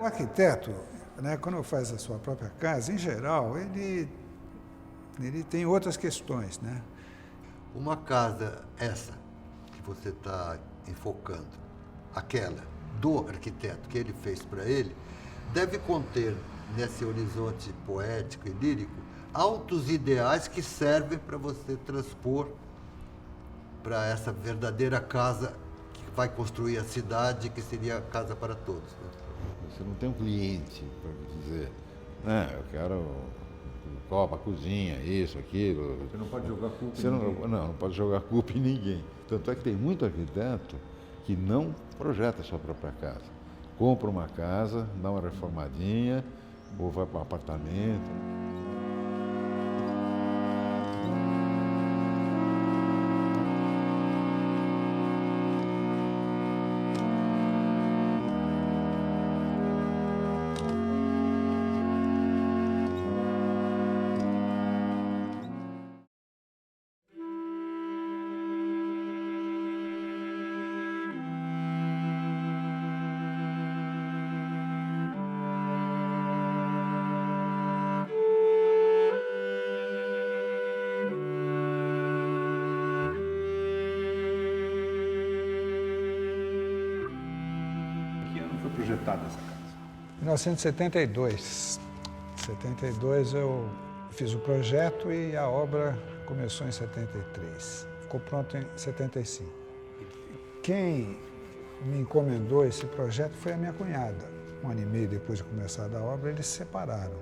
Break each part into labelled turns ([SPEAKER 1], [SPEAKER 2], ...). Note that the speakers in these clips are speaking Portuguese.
[SPEAKER 1] O arquiteto, né, quando faz a sua própria casa, em geral, ele tem outras questões, né?
[SPEAKER 2] Uma casa, essa que você está enfocando, aquela do arquiteto que ele fez para ele, deve conter, nesse horizonte poético e lírico, altos ideais que servem para você transpor para essa verdadeira casa que vai construir a cidade, que seria a casa para todos. Né?
[SPEAKER 3] Você não tem um cliente para dizer, eu quero copa, cozinha, isso, aquilo.
[SPEAKER 4] Você não pode jogar culpa
[SPEAKER 3] em ninguém. Não pode jogar culpa em ninguém. Tanto é que tem muito arquiteto que não projeta a sua própria casa. Compra uma casa, dá uma reformadinha, ou vai para um apartamento.
[SPEAKER 4] Projetada essa casa?
[SPEAKER 1] Em 1972. Em 72 eu fiz o projeto e a obra começou em 73. Ficou pronto em 75. Quem me encomendou esse projeto foi a minha cunhada. 1 ano e meio depois de começar a obra, eles se separaram.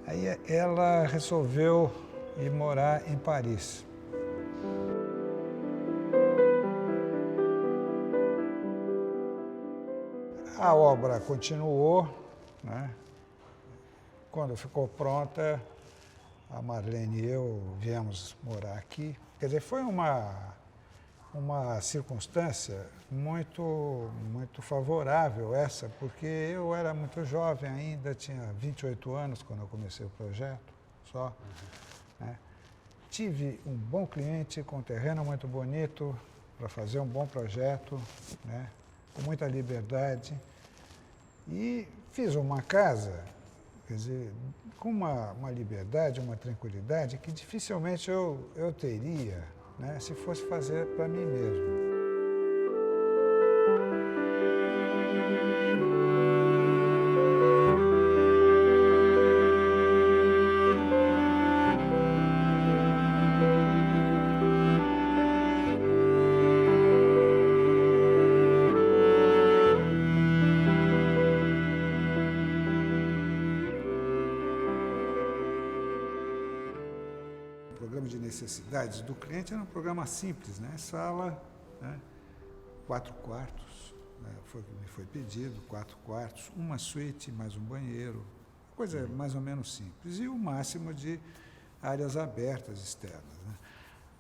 [SPEAKER 1] Aí ela resolveu ir morar em Paris. A obra continuou, né? Quando ficou pronta, a Marlene e eu viemos morar aqui. Quer dizer, foi uma circunstância muito favorável essa, porque eu era muito jovem ainda, tinha 28 anos quando eu comecei o projeto, só. Né? Tive um bom cliente com um terreno muito bonito para fazer um bom projeto, né? Com muita liberdade. E fiz uma casa, quer dizer, com uma liberdade, uma tranquilidade que dificilmente eu teria, né, se fosse fazer para mim mesmo. De necessidades do cliente era um programa simples, né? Sala, né? 4 quartos, né? Me foi pedido, 4 quartos, uma suíte mais um banheiro, coisa mais ou menos simples, e o máximo de áreas abertas externas. Né?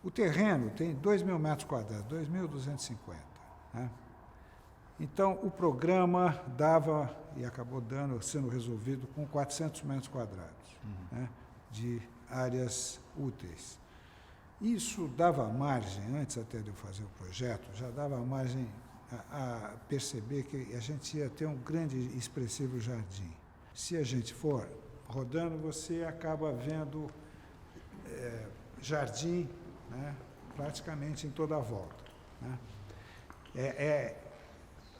[SPEAKER 1] O terreno tem 2.000 metros quadrados, 2.250. Né? Então, o programa dava, e acabou sendo resolvido com 400 metros quadrados, né? De áreas úteis. Isso dava margem, antes até de eu fazer o projeto, já dava margem a perceber que a gente ia ter um grande e expressivo jardim. Se a gente for rodando, você acaba vendo jardim, né, praticamente em toda a volta. Né? É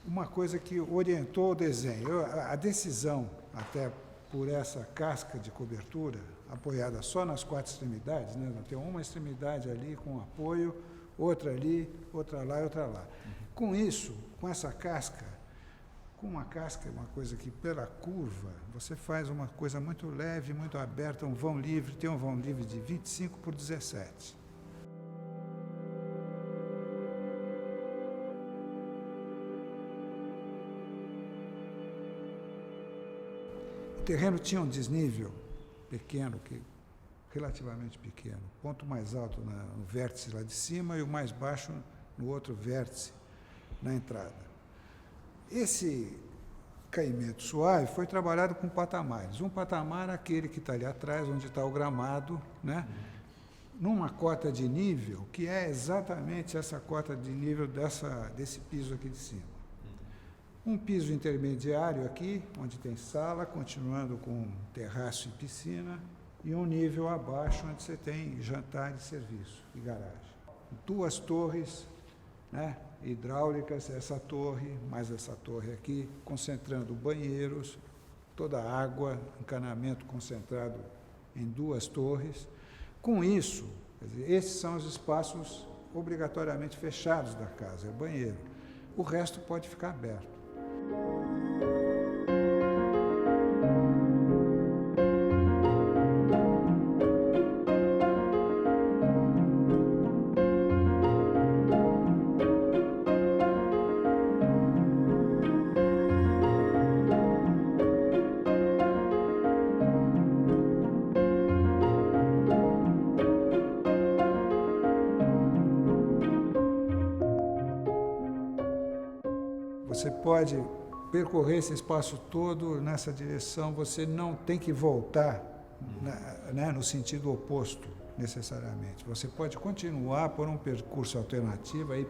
[SPEAKER 1] uma coisa que orientou o desenho. A decisão, até por essa casca de cobertura, apoiada só nas 4 extremidades, né? Tem uma extremidade ali com apoio, outra ali, outra lá e outra lá. Com isso, com essa casca, com uma casca é uma coisa que pela curva, você faz uma coisa muito leve, muito aberta, um vão livre, tem um vão livre de 25 por 17. O terreno tinha um desnível pequeno, relativamente pequeno. O ponto mais alto no vértice lá de cima e o mais baixo no outro vértice, na entrada. Esse caimento suave foi trabalhado com patamares. Um patamar, aquele que está ali atrás, onde está o gramado, né? Numa cota de nível, que é exatamente essa cota de nível desse piso aqui de cima. Um piso intermediário aqui, onde tem sala, continuando com terraço e piscina, e um nível abaixo, onde você tem jantar e serviço e garagem. 2 torres, né, hidráulicas, essa torre, mais essa torre aqui, concentrando banheiros, toda a água, encanamento concentrado em 2 torres. Com isso, quer dizer, esses são os espaços obrigatoriamente fechados da casa, é banheiro. O resto pode ficar aberto. Você pode percorrer esse espaço todo nessa direção, você não tem que voltar, né, no sentido oposto, necessariamente. Você pode continuar por um percurso alternativo, aí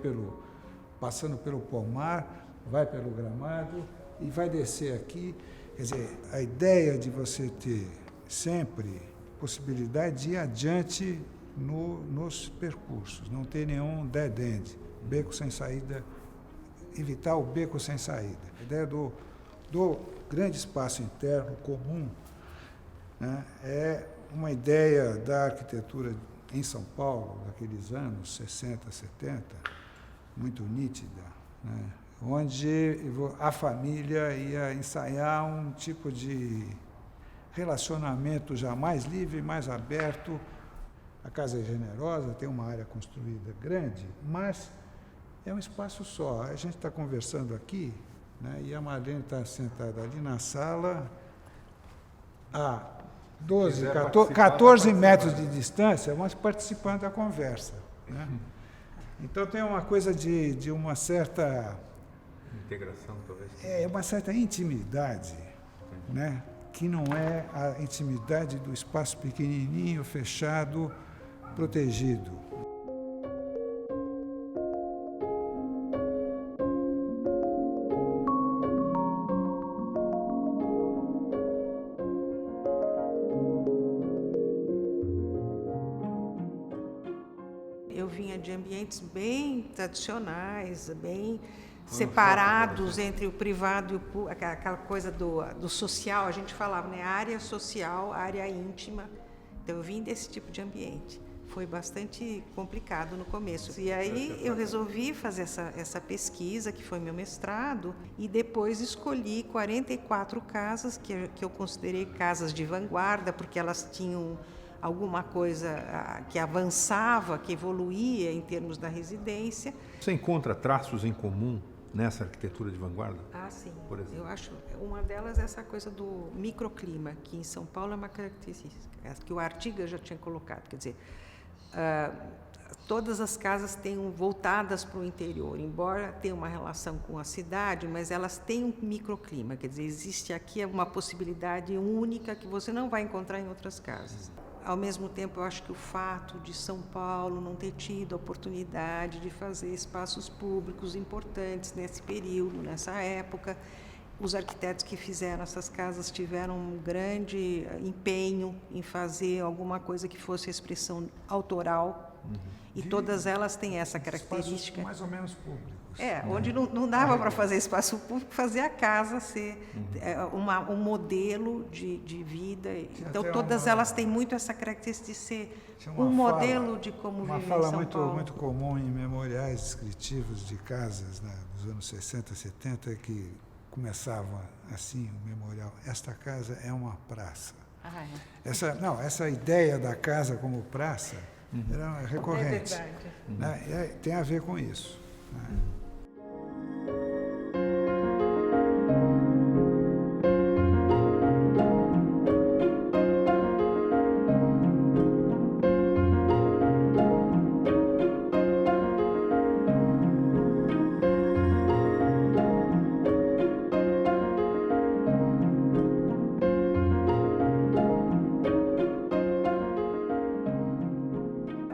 [SPEAKER 1] passando pelo pomar, vai pelo gramado e vai descer aqui. Quer dizer, a ideia de você ter sempre possibilidade de ir adiante nos percursos, não ter nenhum dead end, beco sem saída, evitar o beco sem saída. A ideia do grande espaço interno comum, né, é uma ideia da arquitetura em São Paulo, daqueles anos 60, 70, muito nítida, né, onde a família ia ensaiar um tipo de relacionamento já mais livre, mais aberto. A casa é generosa, tem uma área construída grande, mas é um espaço só. A gente está conversando aqui, né, e a Marlene está sentada ali na sala, a 14 metros de distância, mas participando da conversa, né? Então tem uma coisa de uma certa
[SPEAKER 4] Integração, talvez.
[SPEAKER 1] uma certa intimidade, né, que não é a intimidade do espaço pequenininho, fechado, protegido.
[SPEAKER 5] Eu vinha de ambientes bem tradicionais, bem separados entre o privado e o público, aquela coisa do social, a gente falava, né? Área social, área íntima. Então, eu vim desse tipo de ambiente. Foi bastante complicado no começo. E aí eu resolvi fazer essa pesquisa, que foi meu mestrado, e depois escolhi 44 casas que eu considerei casas de vanguarda, porque elas tinham alguma coisa que avançava, que evoluía em termos da residência.
[SPEAKER 4] Você encontra traços em comum nessa arquitetura de vanguarda?
[SPEAKER 5] Ah, sim.
[SPEAKER 4] Por exemplo?
[SPEAKER 5] Eu acho uma delas é essa coisa do microclima, que em São Paulo é uma característica que o Artigas já tinha colocado. Quer dizer, todas as casas têm voltadas para o interior, embora tenha uma relação com a cidade, mas elas têm um microclima. Quer dizer, existe aqui uma possibilidade única que você não vai encontrar em outras casas. Ao mesmo tempo, eu acho que o fato de São Paulo não ter tido a oportunidade de fazer espaços públicos importantes nesse período, nessa época, os arquitetos que fizeram essas casas tiveram um grande empenho em fazer alguma coisa que fosse expressão autoral, e todas elas têm essa característica.
[SPEAKER 1] Espaços mais ou menos públicos.
[SPEAKER 5] Onde não dava para fazer espaço público, fazer a casa ser um modelo de vida. Então, todas elas têm muito essa característica de ser um modelo de como viver em São Paulo.
[SPEAKER 1] Uma fala muito comum em memoriais descritivos de casas, né, dos anos 60, 70, que começavam assim, o memorial: esta casa é uma praça. Essa ideia da casa como praça era recorrente.
[SPEAKER 5] É verdade.
[SPEAKER 1] Né? Tem a ver com isso. Né?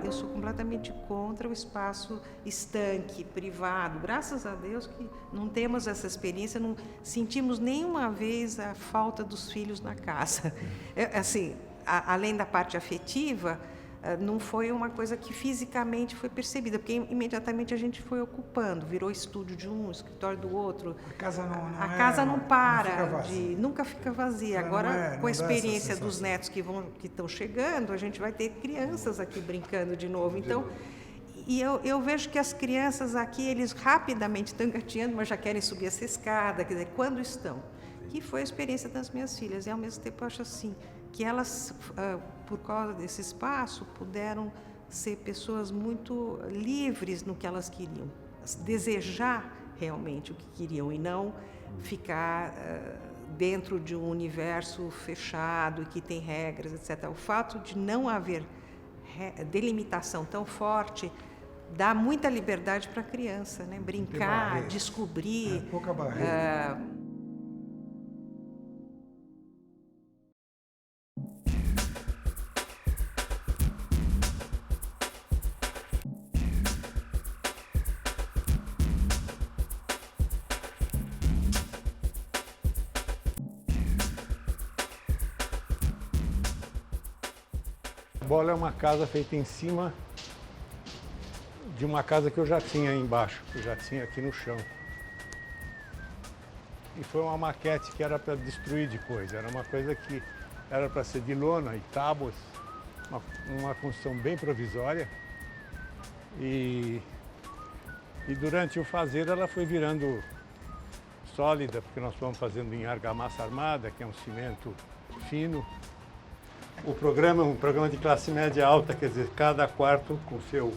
[SPEAKER 5] Eu sou completamente contra o espaço estanque, privado. Graças a Deus que não temos essa experiência, não sentimos nenhuma vez a falta dos filhos na casa. Assim, além da parte afetiva, não foi uma coisa que fisicamente foi percebida, porque imediatamente a gente foi ocupando, virou estúdio de um, escritório do outro.
[SPEAKER 1] A casa não
[SPEAKER 5] casa não para,
[SPEAKER 1] nunca fica vazia.
[SPEAKER 5] nunca fica vazia. Agora, com a experiência dos
[SPEAKER 1] sensação.
[SPEAKER 5] netos que estão chegando, a gente vai ter crianças aqui brincando de novo. Então, e eu vejo que as crianças aqui, eles rapidamente estão engateando, mas já querem subir essa escada, quer dizer, quando estão. Que foi a experiência das minhas filhas, e ao mesmo tempo eu acho assim, que elas, por causa desse espaço, puderam ser pessoas muito livres no que elas queriam, desejar realmente o que queriam e não ficar dentro de um universo fechado e que tem regras, etc. O fato de não haver delimitação tão forte dá muita liberdade para a criança, né? Brincar, descobrir.
[SPEAKER 1] Pouca barreira.
[SPEAKER 6] Bola é uma casa feita em cima de uma casa que eu já tinha aí embaixo, que eu já tinha aqui no chão. E foi uma maquete que era para destruir de coisa, era uma coisa que era para ser de lona e tábuas, uma construção bem provisória. E durante o fazer ela foi virando sólida, porque nós fomos fazendo em argamassa armada, que é um cimento fino. O programa é um programa de classe média alta, quer dizer, cada quarto com seu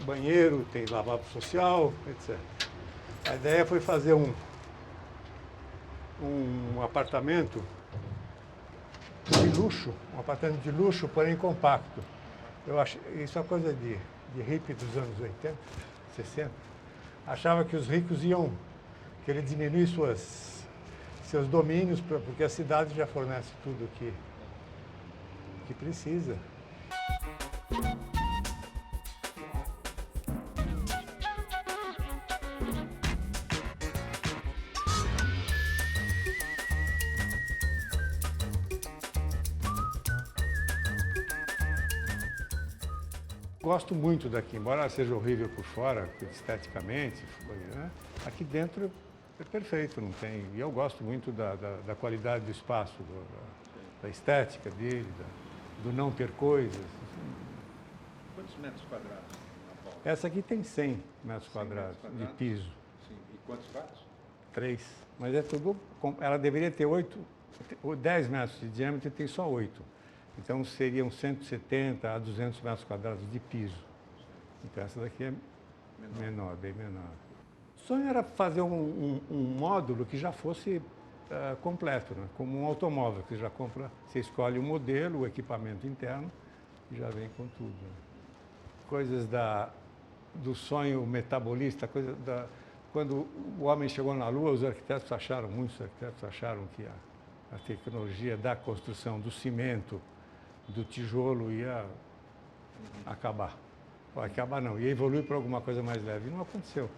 [SPEAKER 6] banheiro, tem lavabo social, etc. A ideia foi fazer um apartamento de luxo, porém compacto. Eu acho isso é uma coisa de hippie dos anos 80, 60. Achava que os ricos que ele diminuir seus domínios, porque a cidade já fornece tudo que precisa. Gosto muito daqui, embora ela seja horrível por fora, esteticamente, né? Aqui dentro é perfeito, não tem. E eu gosto muito da qualidade do espaço, da estética dele, do não ter coisas.
[SPEAKER 4] Quantos metros quadrados?
[SPEAKER 6] Essa aqui tem 100 metros quadrados de piso.
[SPEAKER 4] Sim. E quantos quartos?
[SPEAKER 6] 3. Mas é tudo. Ela deveria ter 10 metros de diâmetro e tem só 8. Então seriam 170 a 200 metros quadrados de piso. Então essa daqui é menor, bem menor. O sonho era fazer um módulo que já fosse completo, né? Como um automóvel, que você já compra, você escolhe o modelo, o equipamento interno e já vem com tudo. Né? Coisas do sonho metabolista, quando o homem chegou na Lua, muitos arquitetos acharam que a tecnologia da construção do cimento, do tijolo ia acabar. Acabar não, ia evoluir para alguma coisa mais leve. E não aconteceu.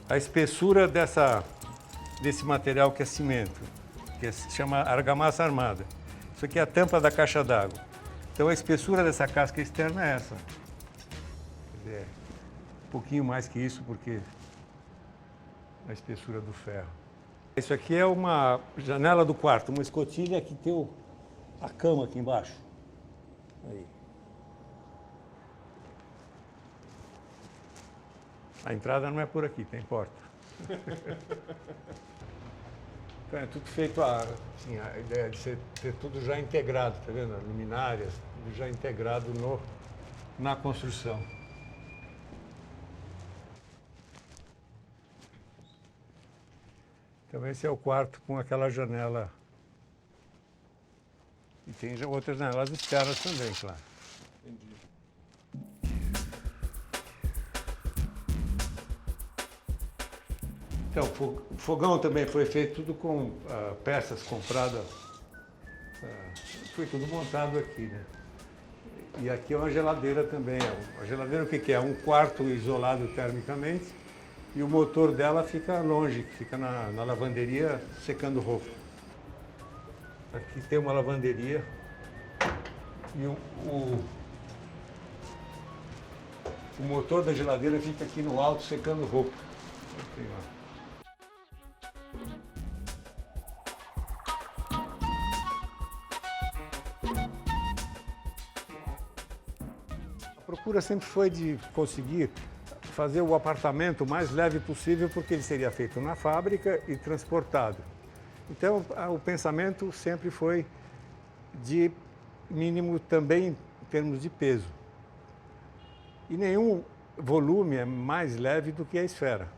[SPEAKER 6] A espessura desse material que é cimento, que se chama argamassa armada. Isso aqui é a tampa da caixa d'água. Então a espessura dessa casca externa é essa. Quer dizer, um pouquinho mais que isso, porque a espessura do ferro. Isso aqui é uma janela do quarto, uma escotilha que tem a cama aqui embaixo. Aí. A entrada não é por aqui, tem porta. Então, é tudo feito, assim, a ideia de ter tudo já integrado, tá vendo? Luminárias, tudo já integrado na construção. Então, esse é o quarto com aquela janela. E tem outras janelas externas também, claro.
[SPEAKER 4] Entendi.
[SPEAKER 6] Então, o fogão também foi feito tudo com peças compradas, foi tudo montado aqui, né? E aqui é uma geladeira também. A geladeira o que que é? Um quarto isolado termicamente e o motor dela fica longe, fica na lavanderia secando roupa. Aqui tem uma lavanderia e o motor da geladeira fica aqui no alto secando roupa. Aqui, ó. A procura sempre foi de conseguir fazer o apartamento o mais leve possível, porque ele seria feito na fábrica e transportado. Então, o pensamento sempre foi de mínimo também em termos de peso. E nenhum volume é mais leve do que a esfera.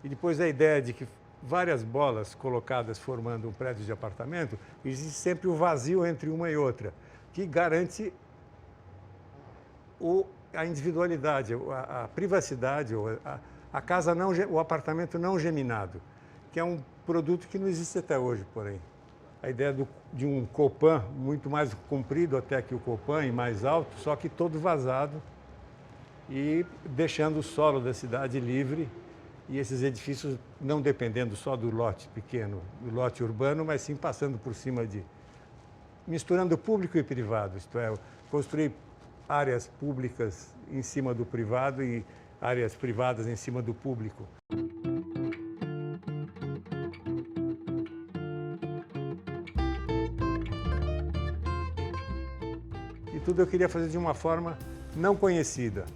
[SPEAKER 6] E depois a ideia de que várias bolas colocadas formando um prédio de apartamento, existe sempre o vazio entre uma e outra, que garante a individualidade, a privacidade, a casa não, o apartamento não geminado, que é um produto que não existe até hoje, porém. A ideia de um Copan muito mais comprido até que o Copan e mais alto, só que todo vazado e deixando o solo da cidade livre e esses edifícios não dependendo só do lote pequeno, do lote urbano, mas sim passando por cima misturando público e privado, isto é, construir áreas públicas em cima do privado e áreas privadas em cima do público. E tudo eu queria fazer de uma forma não conhecida.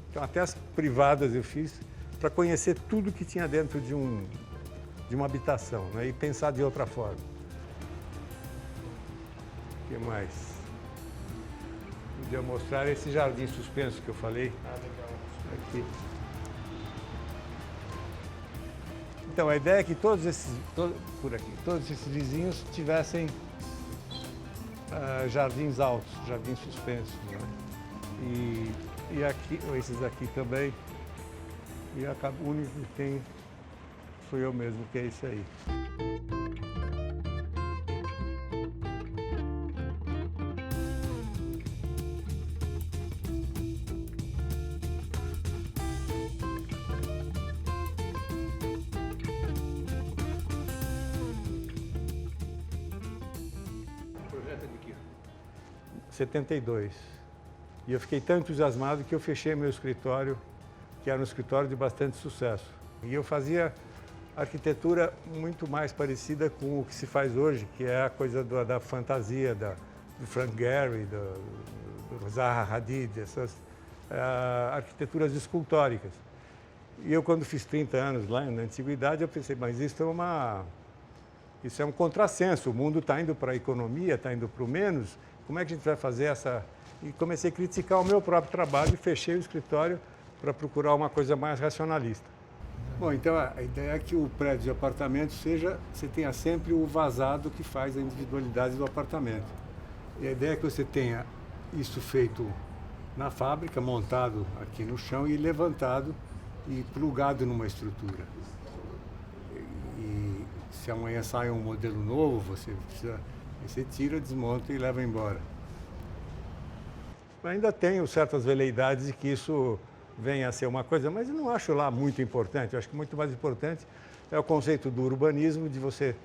[SPEAKER 6] Então, até as privadas eu fiz para conhecer tudo que tinha dentro de uma habitação, né? E pensar de outra forma. O que mais? Podia mostrar esse jardim suspenso que eu falei. Aqui. Então, a ideia é que todos esses vizinhos tivessem jardins altos, jardins suspensos, né? E aqui, esses aqui também. E o único que tem sou eu mesmo, que é esse aí.
[SPEAKER 4] O projeto é de que?
[SPEAKER 6] 72. E eu fiquei tão entusiasmado que eu fechei meu escritório, que era um escritório de bastante sucesso. E eu fazia arquitetura muito mais parecida com o que se faz hoje, que é a coisa da fantasia, do Frank Gehry, do Zaha Hadid, essas arquiteturas escultóricas. E eu, quando fiz 30 anos lá na antiguidade, eu pensei, mas isso é um contrassenso, o mundo está indo para a economia, está indo para o menos, como é que a gente vai fazer essa... E comecei a criticar o meu próprio trabalho e fechei o escritório para procurar uma coisa mais racionalista. Bom, então a ideia é que o prédio de apartamento você tenha sempre o vazado que faz a individualidade do apartamento. E a ideia é que você tenha isso feito na fábrica, montado aqui no chão e levantado e plugado numa estrutura. E se amanhã sai um modelo novo, você tira, desmonta e leva embora. Ainda tenho certas veleidades de que isso venha a ser uma coisa, mas eu não acho lá muito importante. Eu acho que muito mais importante é o conceito do urbanismo, de você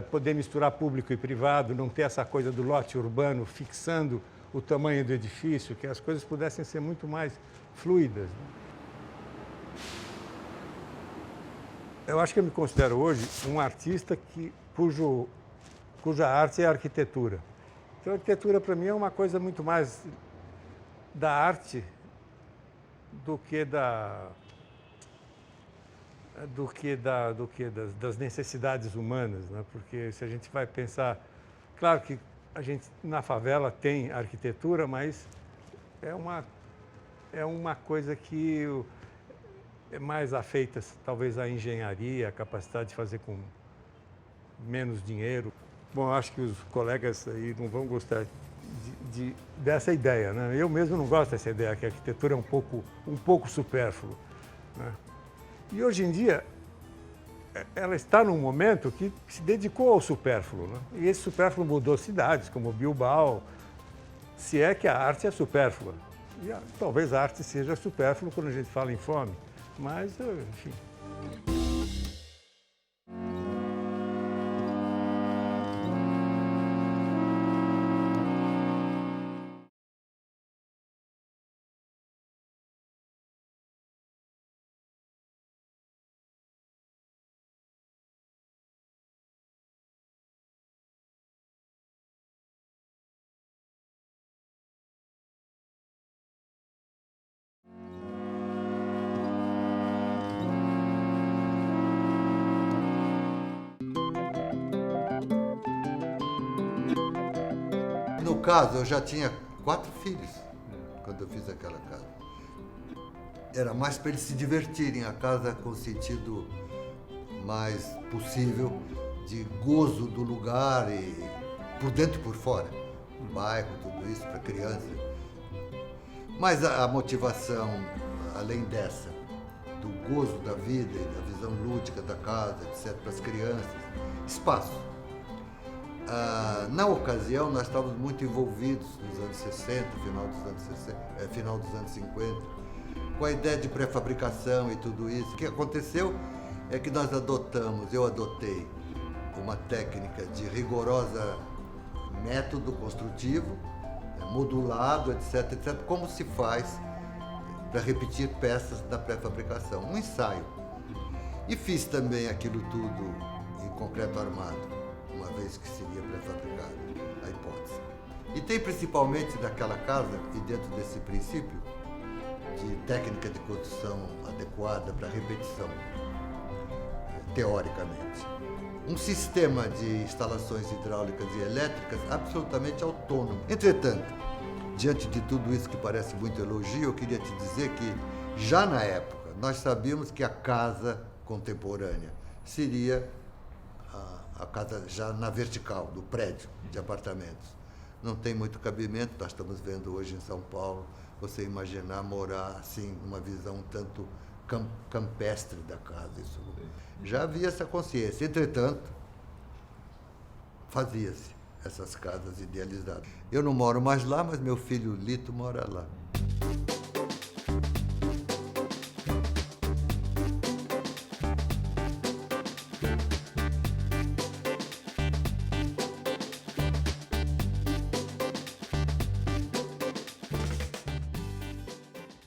[SPEAKER 6] poder misturar público e privado, não ter essa coisa do lote urbano fixando o tamanho do edifício, que as coisas pudessem ser muito mais fluidas. Eu acho que eu me considero hoje um artista cuja arte é a arquitetura. Então, a arquitetura, para mim, é uma coisa muito mais da arte do que das necessidades humanas, né? Porque se a gente vai pensar, claro que a gente na favela tem arquitetura, mas é uma coisa que é mais afeita talvez à engenharia, à capacidade de fazer com menos dinheiro. Bom, acho que os colegas aí não vão gostar dessa ideia, né? Eu mesmo não gosto dessa ideia, que a arquitetura é um pouco supérfluo, né? E hoje em dia, ela está num momento que se dedicou ao supérfluo, né? E esse supérfluo mudou cidades, como Bilbao, se é que a arte é supérflua. E talvez a arte seja supérflua quando a gente fala em fome, mas, enfim.
[SPEAKER 2] No caso, eu já tinha 4 filhos quando eu fiz aquela casa. Era mais para eles se divertirem, a casa com o sentido mais possível de gozo do lugar e por dentro e por fora. O bairro, tudo isso para criança. Mas a motivação, além dessa, do gozo da vida e da visão lúdica da casa, etc., para as crianças, espaço. Na ocasião, nós estávamos muito envolvidos nos anos 60, final dos anos 50, com a ideia de pré-fabricação e tudo isso. O que aconteceu é que eu adotei uma técnica de rigorosa método construtivo, modulado, etc., etc., como se faz para repetir peças da pré-fabricação. Um ensaio. E fiz também aquilo tudo em concreto armado, uma vez que seria pré-fabricado, a hipótese. E tem principalmente daquela casa, e dentro desse princípio, de técnica de construção adequada para repetição, teoricamente. Um sistema de instalações hidráulicas e elétricas absolutamente autônomo. Entretanto, diante de tudo isso que parece muito elogio, eu queria te dizer que, já na época, nós sabíamos que a casa contemporânea seria a casa já na vertical, do prédio de apartamentos. Não tem muito cabimento, nós estamos vendo hoje em São Paulo, você imaginar morar assim, numa visão um tanto campestre da casa. Isso. Já havia essa consciência. Entretanto, fazia-se essas casas idealizadas. Eu não moro mais lá, mas meu filho Lito mora lá.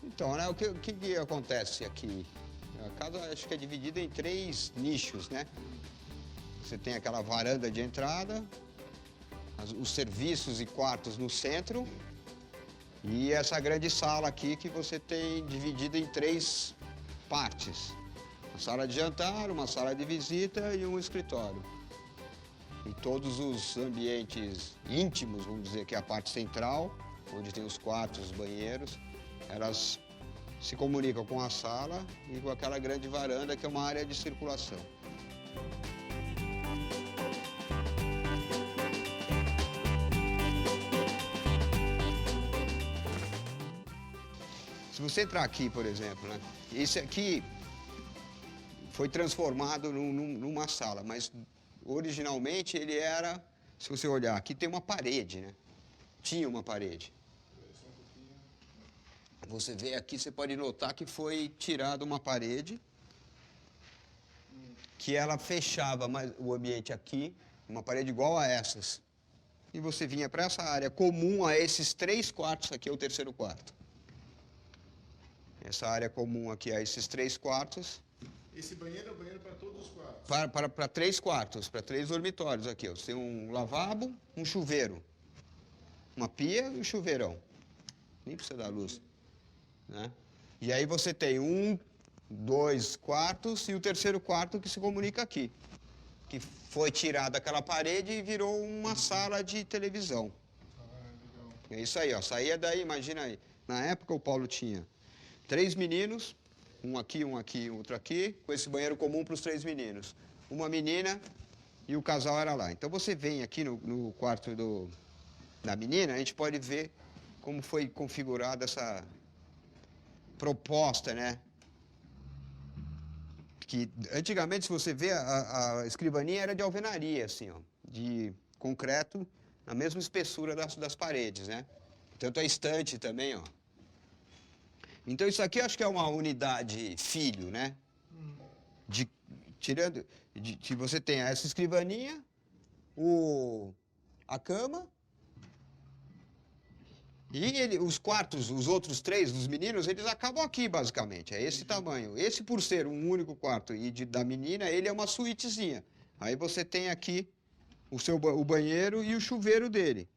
[SPEAKER 7] Então, né, o que acontece aqui? A casa acho que é dividida em 3 nichos, né? Você tem aquela varanda de entrada, os serviços e quartos no centro e essa grande sala aqui que você tem dividida em 3 partes. Uma sala de jantar, uma sala de visita e um escritório. E todos os ambientes íntimos, vamos dizer que é a parte central, onde tem os quartos, os banheiros, elas se comunicam com a sala e com aquela grande varanda que é uma área de circulação. Se você entrar aqui, por exemplo, né? Esse aqui foi transformado numa sala, mas originalmente ele era, se você olhar, aqui tem uma parede, né? Tinha uma parede. Você vê aqui, você pode notar que foi tirada uma parede, que ela fechava o ambiente aqui, uma parede igual a essas. E você vinha para essa área comum a esses 3 quartos aqui, é o terceiro quarto. Essa área comum aqui a esses 3 quartos.
[SPEAKER 8] Esse banheiro é o banheiro para todos os quartos?
[SPEAKER 7] Para 3 quartos, para 3 dormitórios aqui. Você tem um lavabo, um chuveiro, uma pia e um chuveirão. Nem precisa dar luz. Né? E aí você tem 1, 2 quartos e o terceiro quarto que se comunica aqui. Que foi tirada aquela parede e virou uma sala de televisão. É isso aí, ó. Saía daí, imagina aí. Na época o Paulo tinha 3 meninos, um aqui, outro aqui, com esse banheiro comum para os 3 meninos. Uma menina e o casal era lá. Então você vem aqui no quarto da menina, a gente pode ver como foi configurada essa proposta, né? que antigamente, se você vê, a escrivaninha era de alvenaria, assim, ó, de concreto, na mesma espessura das paredes, né? Tanto a estante também, ó. Então isso aqui eu acho que é uma unidade filho, né? Você tem essa escrivaninha, a cama, e os quartos, os outros 3 dos meninos, eles acabam aqui, basicamente. É esse tamanho. Esse, por ser um único quarto da menina, ele é uma suítezinha. Aí você tem aqui o banheiro e o chuveiro dele,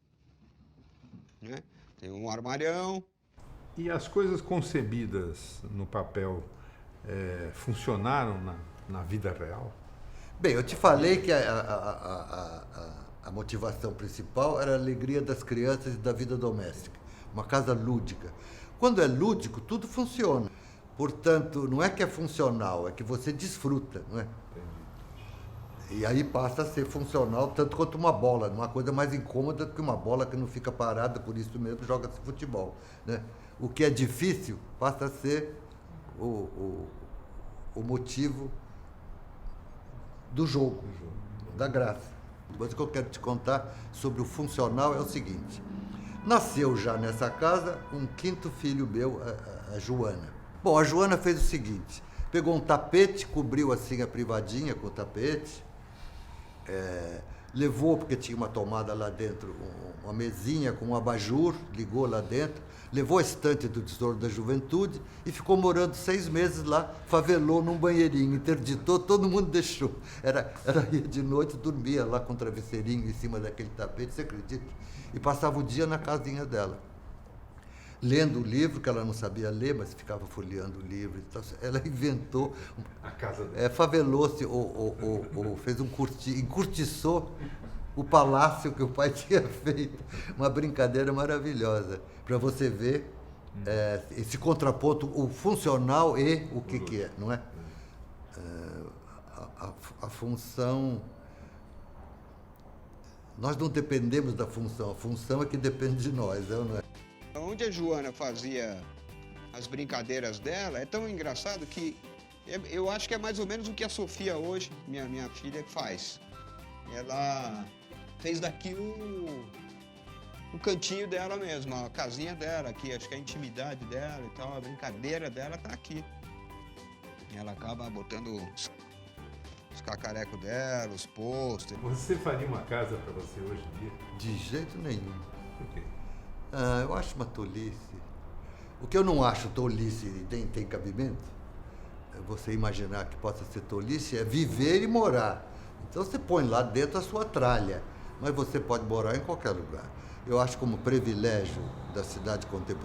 [SPEAKER 7] né? Tem um armarião.
[SPEAKER 4] E as coisas concebidas no papel funcionaram na vida real?
[SPEAKER 2] Bem, eu te falei que a motivação principal era a alegria das crianças e da vida doméstica. Uma casa lúdica. Quando é lúdico, tudo funciona. Portanto, não é que é funcional, é que você desfruta, não é? E aí passa a ser funcional tanto quanto uma bola, uma coisa mais incômoda do que uma bola que não fica parada, por isso mesmo joga-se futebol, né? O que é difícil passa a ser o motivo do jogo, da graça. Mas o que eu quero te contar sobre o funcional é o seguinte. Nasceu já nessa casa um 5º filho meu, a Joana. Bom, a Joana fez o seguinte, pegou um tapete, cobriu assim a privadinha com o tapete, levou, porque tinha uma tomada lá dentro, uma mesinha com um abajur, ligou lá dentro, levou a estante do Tesouro da Juventude e ficou morando 6 meses lá, favelou num banheirinho, interditou, todo mundo deixou. Ia de noite, dormia lá com um travesseirinho em cima daquele tapete, você acredita? E passava o dia na casinha dela, lendo o livro, que ela não sabia ler, mas ficava folheando o livro. Então, ela inventou,
[SPEAKER 4] A casa dela.
[SPEAKER 2] favelou-se, ou fez encurtiçou o palácio que o pai tinha feito. Uma brincadeira maravilhosa, para você ver esse contraponto, o funcional e o que é, não é? A função... Nós não dependemos da função, a função é que depende de nós, não é?
[SPEAKER 7] Onde a Joana fazia as brincadeiras dela, é tão engraçado que eu acho que é mais ou menos o que a Sofia hoje, minha filha, faz. Ela fez daqui o cantinho dela mesmo, a casinha dela aqui, acho que a intimidade dela e tal, a brincadeira dela tá aqui. Ela acaba botando os cacarecos dela, os pôsteres.
[SPEAKER 4] Você faria uma casa para você hoje em dia?
[SPEAKER 2] De jeito nenhum.
[SPEAKER 4] Por quê?
[SPEAKER 2] Eu acho uma tolice. O que eu não acho tolice e tem cabimento, você imaginar que possa ser tolice, é viver e morar. Então você põe lá dentro a sua tralha, mas você pode morar em qualquer lugar. Eu acho como privilégio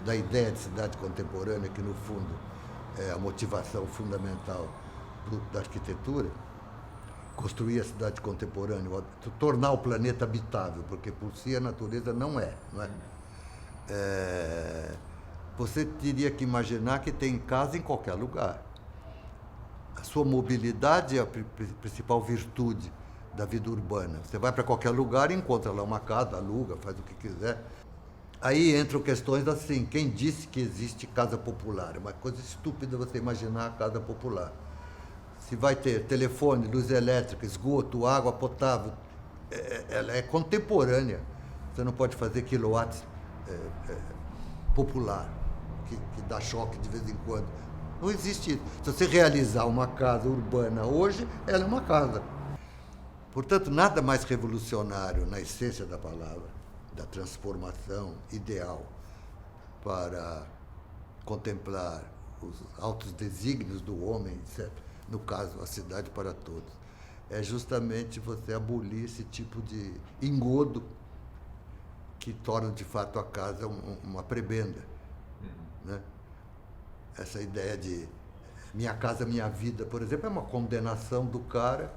[SPEAKER 2] da ideia de cidade contemporânea, que no fundo é a motivação fundamental da arquitetura, construir a cidade contemporânea, tornar o planeta habitável, porque por si a natureza não é. Você teria que imaginar que tem casa em qualquer lugar. A sua mobilidade é a principal virtude da vida urbana. Você vai para qualquer lugar e encontra lá uma casa, aluga, faz o que quiser. Aí entram questões assim, quem disse que existe casa popular? É uma coisa estúpida você imaginar a casa popular. Se vai ter telefone, luz elétrica, esgoto, água potável, ela é contemporânea. Você não pode fazer quilowatts popular, que dá choque de vez em quando. Não existe isso. Se você realizar uma casa urbana hoje, ela é uma casa. Portanto, nada mais revolucionário na essência da palavra, da transformação ideal para contemplar os altos desígnios do homem, etc. No caso, a cidade para todos. É justamente você abolir esse tipo de engodo que torna, de fato, a casa uma prebenda. Né? Essa ideia de minha casa, minha vida, por exemplo, é uma condenação do cara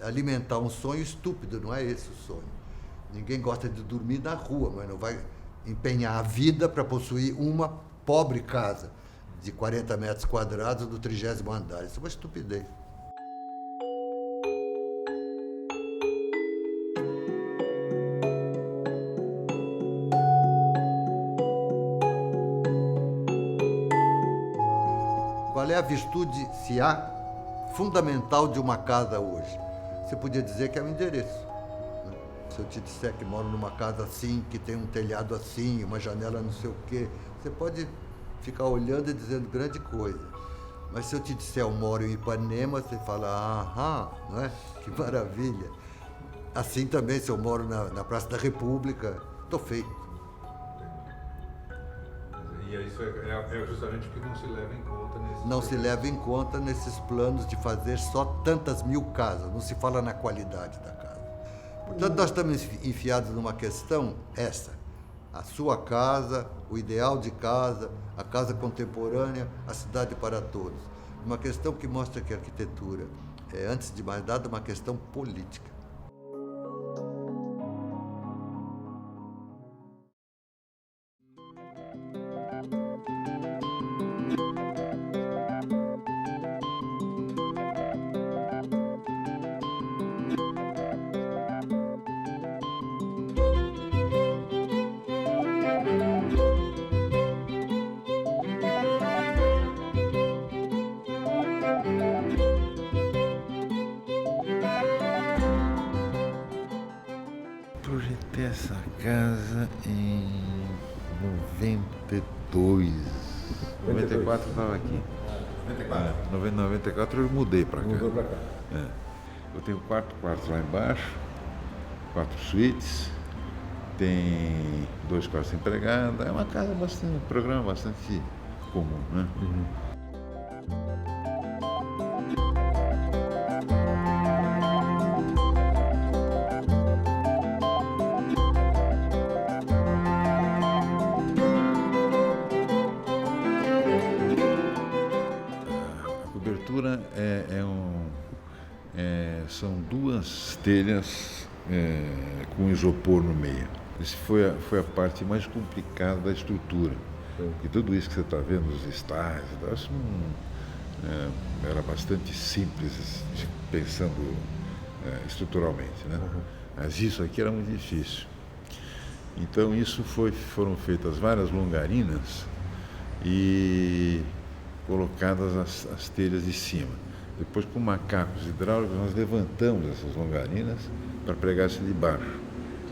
[SPEAKER 2] alimentar um sonho estúpido, não é esse o sonho. Ninguém gosta de dormir na rua, mas não vai empenhar a vida para possuir uma pobre casa de 40 metros quadrados do 30º andar. Isso é uma estupidez. Qual é a virtude, se há fundamental de uma casa hoje? Você podia dizer que é o endereço. Né? Se eu te disser que moro numa casa assim, que tem um telhado assim, uma janela não sei o quê, você pode ficar olhando e dizendo grande coisa. Mas se eu te disser eu moro em Ipanema, você fala, aham, não é? Que maravilha. Assim também, se eu moro na Praça da República, estou feito.
[SPEAKER 4] E isso é justamente porque não se leva em conta nesse...
[SPEAKER 2] Não se leva em conta nesses planos de fazer só tantas mil casas, não se fala na qualidade da casa. Portanto, nós estamos enfiados numa questão essa, a sua casa, o ideal de casa, a casa contemporânea, a cidade para todos. Uma questão que mostra que a arquitetura é, antes de mais nada, uma questão política.
[SPEAKER 3] Projetei essa casa em 92. 94 eu estava aqui. 94 eu mudei para cá.
[SPEAKER 4] Mudou para cá.
[SPEAKER 3] É. Eu tenho 4 quartos lá embaixo, 4 suítes, tem 2 quartos empregados. É uma casa bastante, um programa bastante comum, né? São 2 telhas com isopor no meio. Essa foi a parte mais complicada da estrutura. E tudo isso que você está vendo, os estágios, isso era bastante simples, pensando estruturalmente, né? Mas isso aqui era muito difícil. Então foram feitas várias longarinas e colocadas as telhas de cima. Depois, com macacos hidráulicos, nós levantamos essas longarinas para pregar essa de baixo.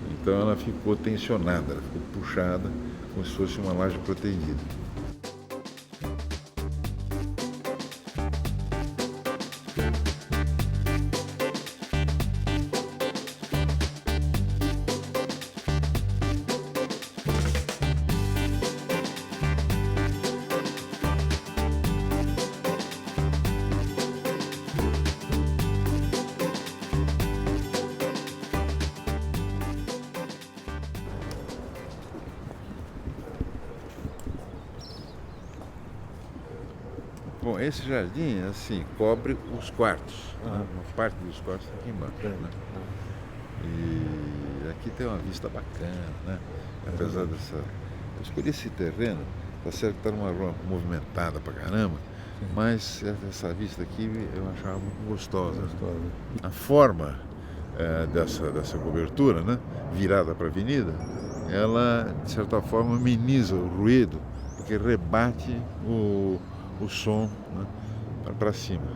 [SPEAKER 3] Então ela ficou tensionada, ela ficou puxada, como se fosse uma laje protegida. Bom, esse jardim, assim, cobre os quartos. Né? Uma parte dos quartos está aqui embaixo. Né? E aqui tem uma vista bacana, né? Apesar dessa... Eu escolhi esse terreno, tá certo que está numa rua movimentada pra caramba, mas essa vista aqui eu achava muito gostosa. A forma dessa cobertura, né? Virada para a avenida, ela, de certa forma, ameniza o ruído, porque rebate o som, né, para cima.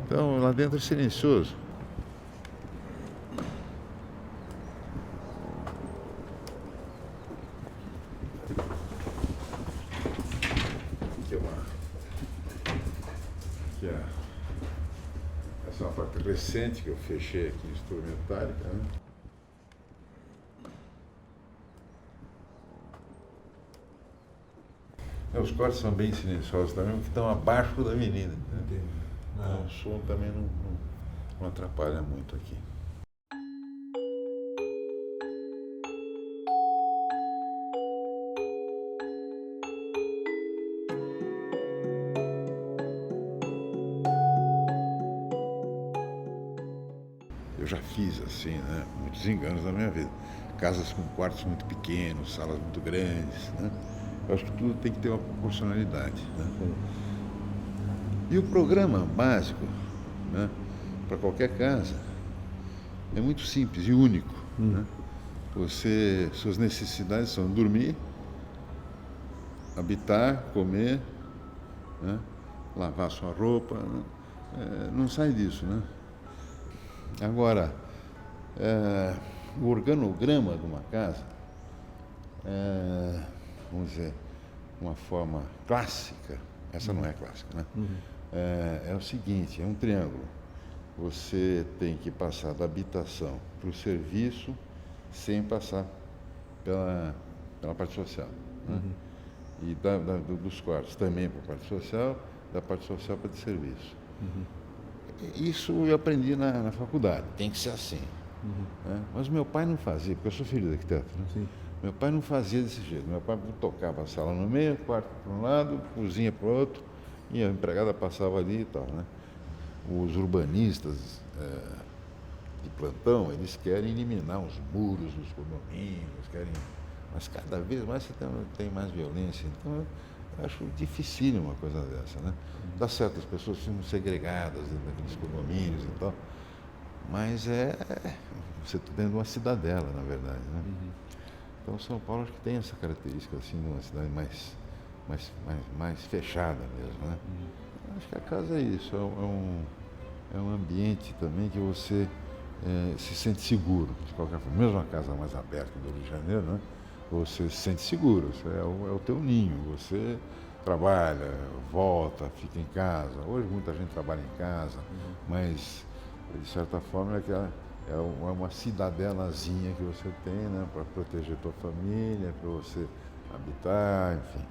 [SPEAKER 3] Então, lá dentro é silencioso. Essa é uma parte recente que eu fechei aqui, instrumentárica, né? Os quartos são bem silenciosos também, porque estão abaixo da avenida. Né? Então, o som também não atrapalha muito aqui. Eu já fiz assim, né, muitos enganos na minha vida. Casas com quartos muito pequenos, salas muito grandes, né? Eu acho que tudo tem que ter uma proporcionalidade, né? E o programa básico, né, para qualquer casa é muito simples e único. Né? Suas necessidades são dormir, habitar, comer, né, lavar sua roupa, né, não sai disso, né? Agora, o organograma de uma casa, vamos dizer, uma forma clássica, essa não é clássica, né? É o seguinte, é um triângulo. Você tem que passar da habitação para o serviço sem passar pela parte social, né? E dos quartos também para a parte social, da parte social para o serviço. Isso eu aprendi na faculdade, tem que ser assim. Né? Mas meu pai não fazia, porque eu sou filho de arquiteto, né?
[SPEAKER 4] Sim.
[SPEAKER 3] Meu pai não fazia desse jeito. Meu pai tocava a sala no meio, quarto para um lado, cozinha para o outro, e a empregada passava ali e tal, né? Os urbanistas de plantão, eles querem eliminar os muros dos condomínios, mas cada vez mais você tem mais violência. Então, eu acho dificílimo uma coisa dessa, né? Dá certo, as pessoas ficam segregadas dentro daqueles condomínios e tal, mas você está dentro de uma cidadela, na verdade, né? Então, São Paulo acho que tem essa característica, assim, de uma cidade mais fechada mesmo, né? Acho que a casa é isso, é um ambiente também que você se sente seguro, de qualquer forma. Mesmo uma casa mais aberta do Rio de Janeiro, né? Você se sente seguro, é o teu ninho, você trabalha, volta, fica em casa. Hoje muita gente trabalha em casa, mas de certa forma é uma cidadelazinha que você tem, né, para proteger tua família, para você habitar, enfim.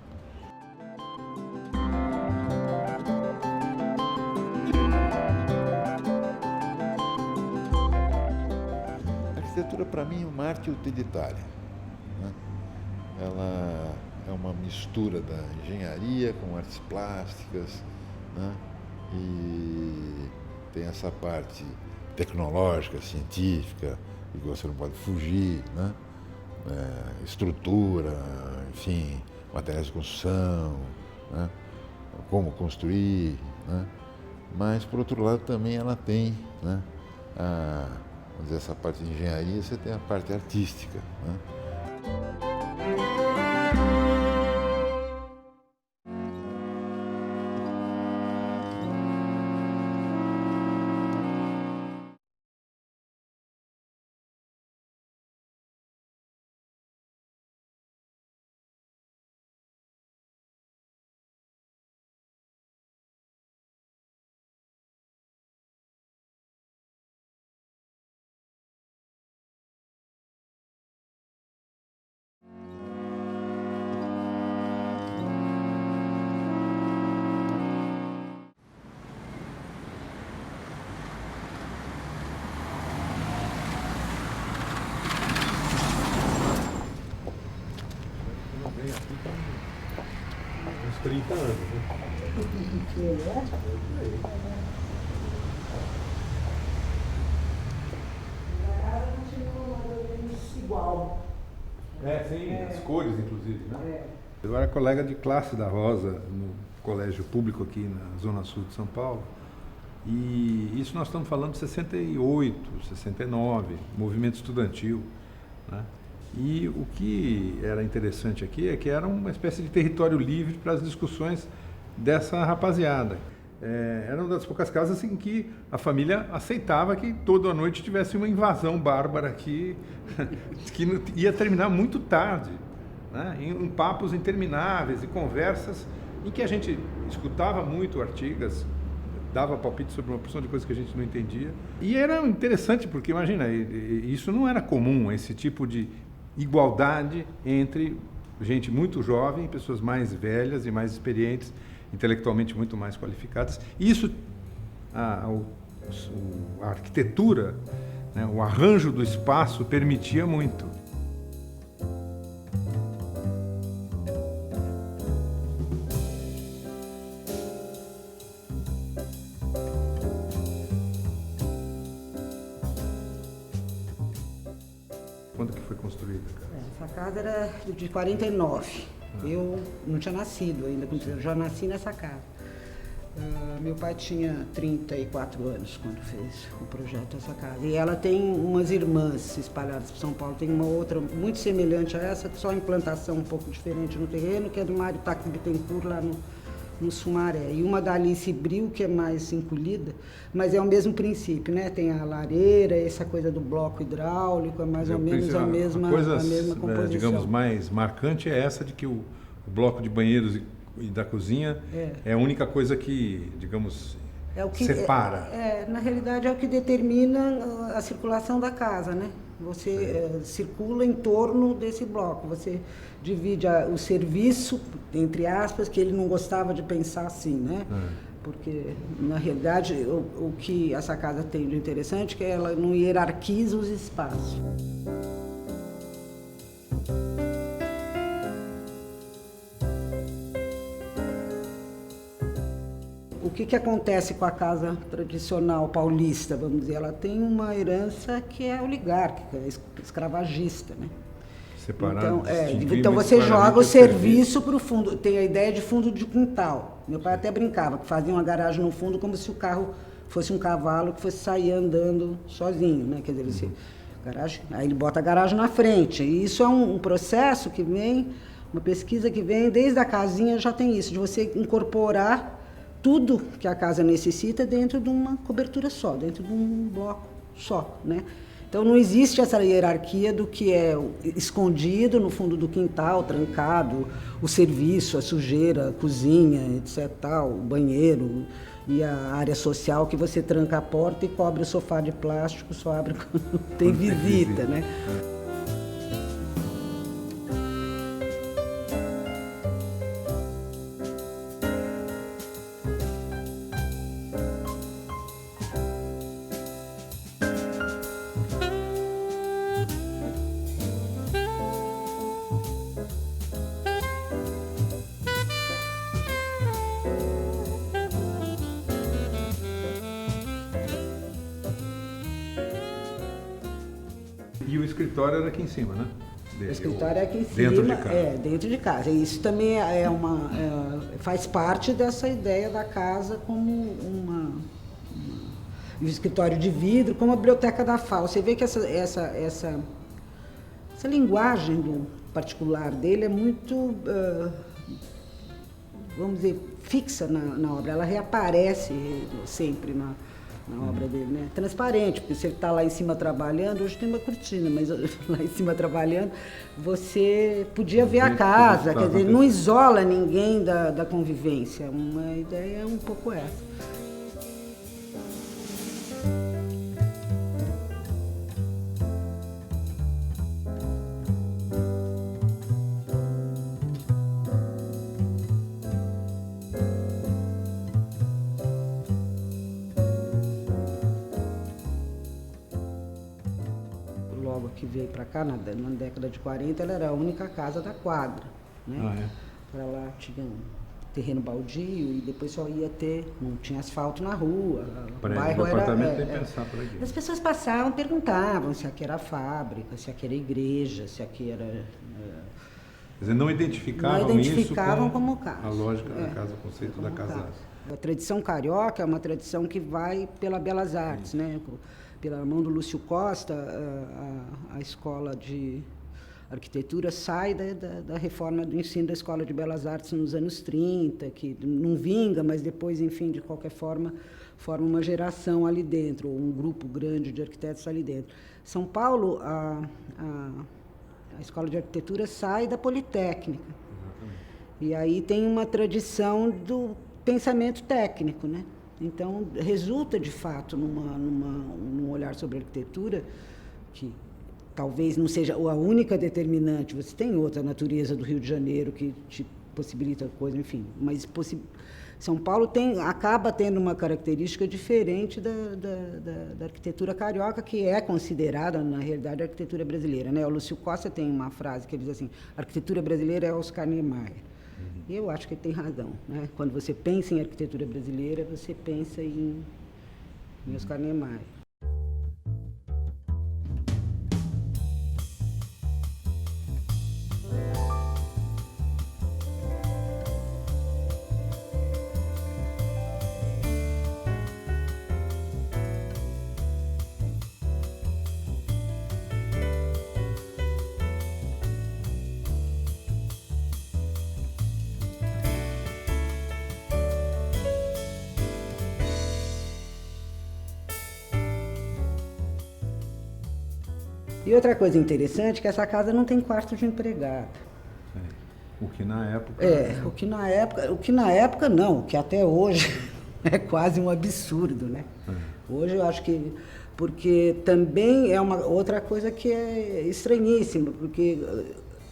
[SPEAKER 3] A arquitetura para mim é uma arte utilitária, né? Ela é uma mistura da engenharia com artes plásticas, né? E tem essa parte tecnológica, científica, que você não pode fugir, né? Estrutura, enfim, materiais de construção, né? Como construir, né? Mas, por outro lado, também ela tem, né, vamos dizer, essa parte de engenharia, você tem a parte artística, né?
[SPEAKER 4] Uns 30 anos, né?
[SPEAKER 5] Igual.
[SPEAKER 4] Sim, as cores, inclusive, né? Eu era colega de classe da Rosa no colégio público aqui na Zona Sul de São Paulo. E isso nós estamos falando de 68, 69, movimento estudantil, né? E o que era interessante aqui é que era uma espécie de território livre para as discussões dessa rapaziada. Era uma das poucas casas em que a família aceitava que toda noite tivesse uma invasão bárbara aqui, que ia terminar muito tarde, né? Em papos intermináveis e conversas em que a gente escutava muito Artigas, dava palpite sobre uma porção de coisas que a gente não entendia. E era interessante porque, imagina, isso não era comum, esse tipo de igualdade entre gente muito jovem, pessoas mais velhas e mais experientes, intelectualmente muito mais qualificadas. Isso, a arquitetura, né, o arranjo do espaço permitia muito. Quando que foi construída, cara?
[SPEAKER 9] Essa casa era de 49. Eu não tinha nascido ainda, eu já nasci nessa casa. Meu pai tinha 34 anos quando fez o projeto dessa casa. E ela tem umas irmãs espalhadas por São Paulo. Tem uma outra muito semelhante a essa, só implantação um pouco diferente no terreno, que é do Mário Taco Bittencourt, lá no Sumaré. E uma da Alice Bril, que é mais encolhida, mas é o mesmo princípio, né? Tem a lareira, essa coisa do bloco hidráulico, é mais ou menos a mesma composição.
[SPEAKER 4] Digamos, mais marcante é essa de que o bloco de banheiros e da cozinha é a única coisa que, digamos, separa.
[SPEAKER 9] Na realidade, é o que determina a circulação da casa, né? Você circula em torno desse bloco, você divide o serviço, entre aspas, que ele não gostava de pensar assim, né? Porque, na realidade, o que essa casa tem de interessante é que ela não hierarquiza os espaços. O que acontece com a casa tradicional paulista, vamos dizer? Ela tem uma herança que é oligárquica, escravagista, né?
[SPEAKER 4] Separado,
[SPEAKER 9] então você joga o serviço para o fundo, tem a ideia de fundo de quintal. Meu pai até brincava, que fazia uma garagem no fundo como se o carro fosse um cavalo que fosse sair andando sozinho, né? Quer dizer, aí ele bota a garagem na frente. E isso é um processo que vem, uma pesquisa que vem, desde a casinha já tem isso, de você incorporar tudo que a casa necessita dentro de uma cobertura só, dentro de um bloco só, né? Então não existe essa hierarquia do que é escondido no fundo do quintal, trancado, o serviço, a sujeira, a cozinha, etc, tal, o banheiro e a área social que você tranca a porta e cobre o sofá de plástico, só abre quando tem visita, né?
[SPEAKER 4] E o escritório era aqui em cima, né?
[SPEAKER 9] O escritório é aqui em cima,
[SPEAKER 4] dentro de casa.
[SPEAKER 9] Dentro de casa. E isso também faz parte dessa ideia da casa como um escritório de vidro, como a biblioteca da FAO. Você vê que essa linguagem do particular dele é muito, vamos dizer, fixa na obra. Ela reaparece sempre na obra dele, né? Transparente, porque se ele está lá em cima trabalhando, hoje tem uma cortina, mas lá em cima trabalhando, você podia ver a casa, quer dizer, não isola ninguém da convivência. Uma ideia é um pouco essa. Logo que veio para cá, na década de 40, ela era a única casa da quadra, né? Para lá tinha um terreno baldio e depois só ia ter, não tinha asfalto na rua, o bairro era... As pessoas passavam, perguntavam se aqui era fábrica, se aqui era igreja, se aqui era...
[SPEAKER 4] Quer dizer, não identificavam como casa. A lógica da casa, o conceito da casa.
[SPEAKER 9] A tradição carioca é uma tradição que vai pela Belas Artes, né? Pela mão do Lúcio Costa, a escola de arquitetura sai da reforma do ensino da Escola de Belas Artes nos anos 30, que não vinga, mas depois, enfim, de qualquer forma, forma uma geração ali dentro, ou um grupo grande de arquitetos ali dentro. São Paulo, a Escola de Arquitetura sai da Politécnica. Exatamente. E aí tem uma tradição do pensamento técnico, né? Então, resulta, de fato, num olhar sobre a arquitetura, que talvez não seja a única determinante, você tem outra natureza do Rio de Janeiro que te possibilita coisa, enfim, mas São Paulo acaba tendo uma característica diferente da arquitetura carioca, que é considerada, na realidade, a arquitetura brasileira, né? O Lúcio Costa tem uma frase que ele diz assim, a arquitetura brasileira é Oscar Niemeyer. E eu acho que ele tem razão, né? Quando você pensa em arquitetura brasileira, você pensa em Oscar Niemeyer. E outra coisa interessante é que essa casa não tem quarto de empregada.
[SPEAKER 4] O que na época...
[SPEAKER 9] O que na época não, o que até hoje é quase um absurdo, né? Hoje eu acho que... Porque também é uma outra coisa que é estranhíssima, porque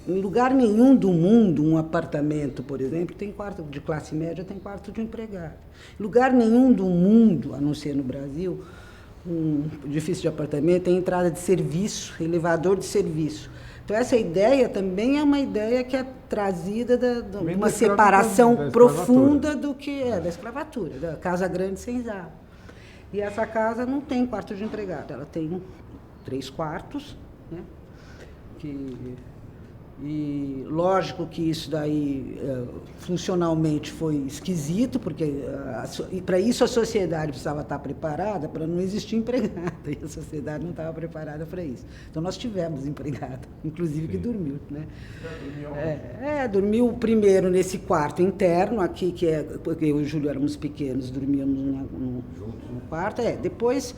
[SPEAKER 9] em lugar nenhum do mundo, um apartamento, por exemplo, tem quarto de classe média, tem quarto de empregado. Em lugar nenhum do mundo, a não ser no Brasil, um edifício de apartamento tem entrada de serviço, elevador de serviço. Então, essa ideia também é uma ideia que é trazida de uma separação profunda do que é da escravatura, da casa grande senzala. E essa casa não tem quarto de empregado, ela tem 3 quartos, né? E lógico que isso daí funcionalmente foi esquisito, porque para isso a sociedade precisava estar preparada para não existir empregada, e a sociedade não estava preparada para isso. Então nós tivemos empregada, inclusive que dormiu, né? Dormiu primeiro nesse quarto interno aqui, que é porque eu e o Júlio éramos pequenos, dormíamos no quarto. Depois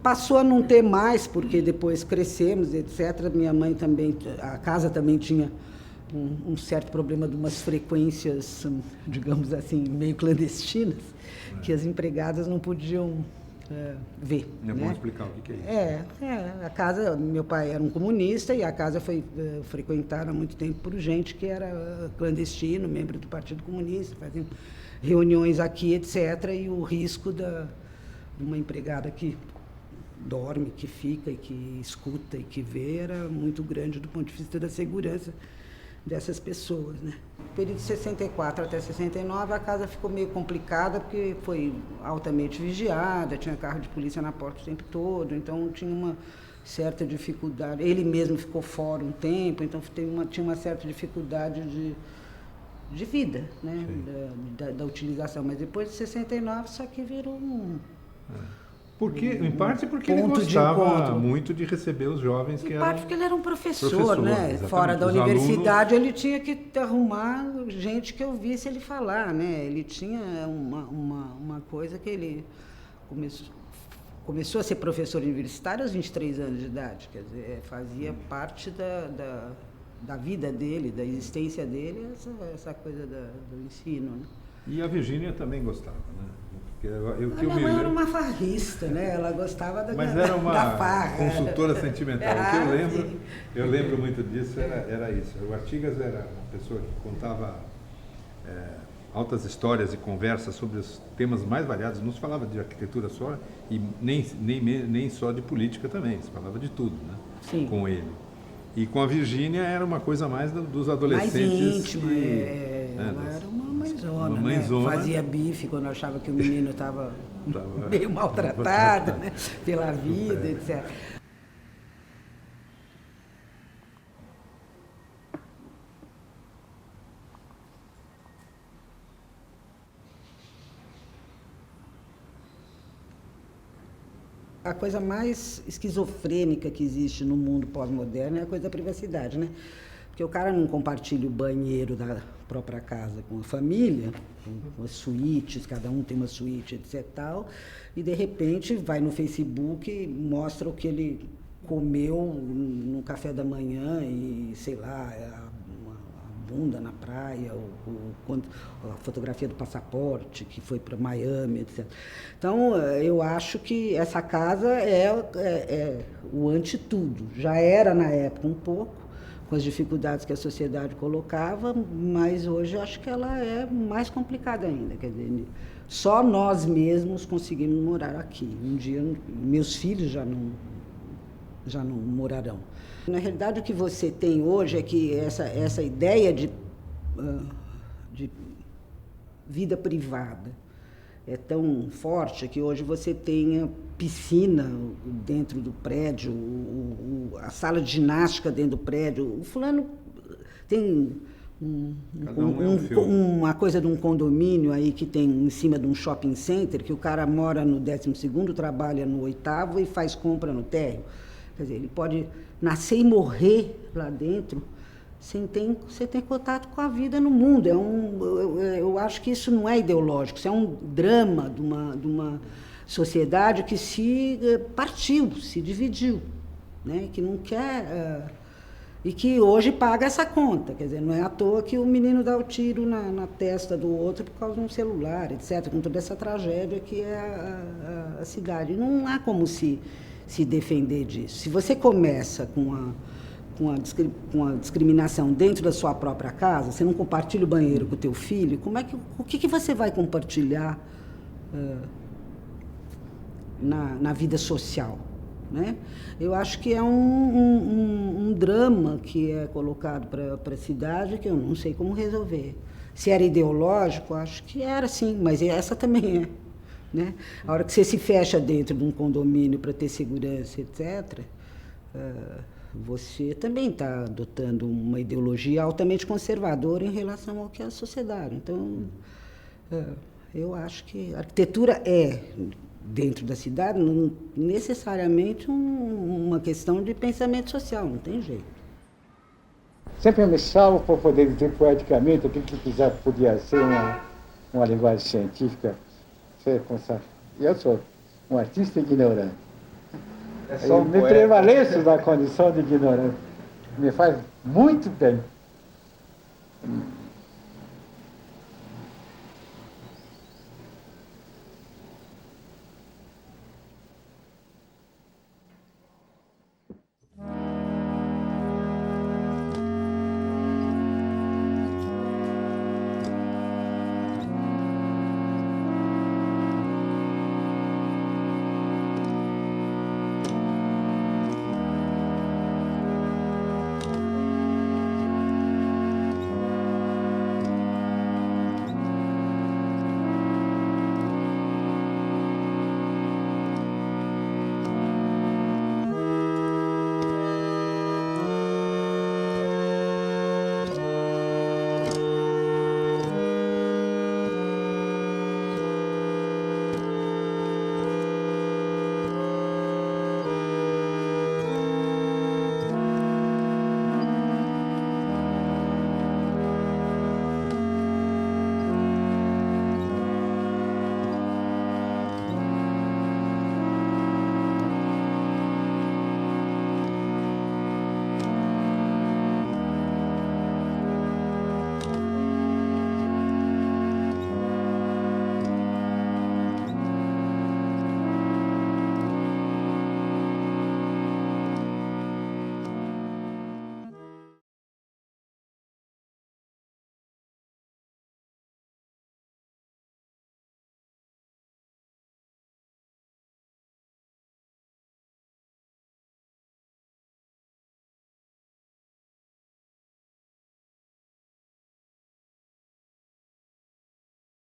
[SPEAKER 9] passou a não ter mais, porque depois crescemos, etc. Minha mãe também, a casa também tinha um certo problema de umas frequências, digamos assim, meio clandestinas, que as empregadas não podiam ver.
[SPEAKER 4] É bom explicar o que é isso.
[SPEAKER 9] A casa, meu pai era um comunista e a casa foi frequentada há muito tempo por gente que era clandestino, membro do Partido Comunista, faziam reuniões aqui, etc. E o risco de uma empregada que dorme, que fica e que escuta e que vê era muito grande do ponto de vista da segurança dessas pessoas, né? No período de 64 até 69 a casa ficou meio complicada porque foi altamente vigiada, tinha carro de polícia na porta o tempo todo, então tinha uma certa dificuldade. Ele mesmo ficou fora um tempo, então tinha uma certa dificuldade de vida, né? Da utilização. Mas depois de 69 isso aqui virou
[SPEAKER 4] em parte porque ele gostava muito de receber os jovens que eram...
[SPEAKER 9] Em parte porque ele era um professor, né? Exatamente. Fora da universidade, ele tinha que arrumar gente que ouvisse ele falar, né? Ele tinha uma coisa que ele começou a ser professor universitário aos 23 anos de idade, quer dizer, fazia parte da vida dele, da existência dele, essa coisa do ensino, né?
[SPEAKER 4] E a Virgínia também gostava, né?
[SPEAKER 9] Minha mãe era uma farrista, né? Ela gostava da farra.
[SPEAKER 4] Mas era uma consultora sentimental. O que eu lembro muito disso era isso. O Artigas era uma pessoa que contava altas histórias e conversas sobre os temas mais variados. Não se falava de arquitetura só e nem só de política também. Se falava de tudo, né?
[SPEAKER 9] Sim.
[SPEAKER 4] Com ele. E com a Virgínia era uma coisa mais dos adolescentes.
[SPEAKER 9] Mais íntima, ela era uma mãezona, né? Fazia bife quando achava que o menino estava meio maltratado, né? Pela vida, etc. A coisa mais esquizofrênica que existe no mundo pós-moderno é a coisa da privacidade, né? Porque o cara não compartilha o banheiro da própria casa com a família, com as suítes, cada um tem uma suíte, etc. Tal, e, de repente, vai no Facebook e mostra o que ele comeu no café da manhã e, sei lá, a bunda na praia, a fotografia do passaporte, que foi para Miami, etc. Então, eu acho que essa casa é o anti-tudo. Já era, na época, um pouco, com as dificuldades que a sociedade colocava, mas hoje eu acho que ela é mais complicada ainda. Quer dizer, só nós mesmos conseguimos morar aqui. Um dia, meus filhos já não morarão. Na realidade, o que você tem hoje é que essa ideia de vida privada é tão forte que hoje você tem a piscina dentro do prédio, a sala de ginástica dentro do prédio. O fulano tem uma coisa de um condomínio aí que tem em cima de um shopping center, que o cara mora no 12º, trabalha no 8º e faz compra no térreo. Quer dizer, ele pode nascer e morrer lá dentro sem ter contato com a vida no mundo. Eu acho que isso não é ideológico, isso é um drama de uma sociedade que se partiu, se dividiu. né? Que não quer... e que hoje paga essa conta. Quer dizer, não é à toa que o menino dá o tiro na testa do outro por causa de um celular, etc., com toda essa tragédia que é a cidade. Não há como se defender disso. Se você começa com a discriminação dentro da sua própria casa, você não compartilha o banheiro com o teu filho, o que você vai compartilhar na vida social? Né? Eu acho que é um drama que é colocado para a cidade que eu não sei como resolver. Se era ideológico, acho que era sim, mas essa também é. Né? A hora que você se fecha dentro de um condomínio para ter segurança, etc., você também está adotando uma ideologia altamente conservadora em relação ao que é a sociedade. Então, eu acho que a arquitetura dentro da cidade, não necessariamente uma questão de pensamento social, não tem jeito.
[SPEAKER 10] Sempre eu me salvo para poder dizer poeticamente aquilo que quiser podia ser uma linguagem científica. Eu sou um artista ignorante. Eu me prevaleço da condição de ignorante. Me faz muito bem.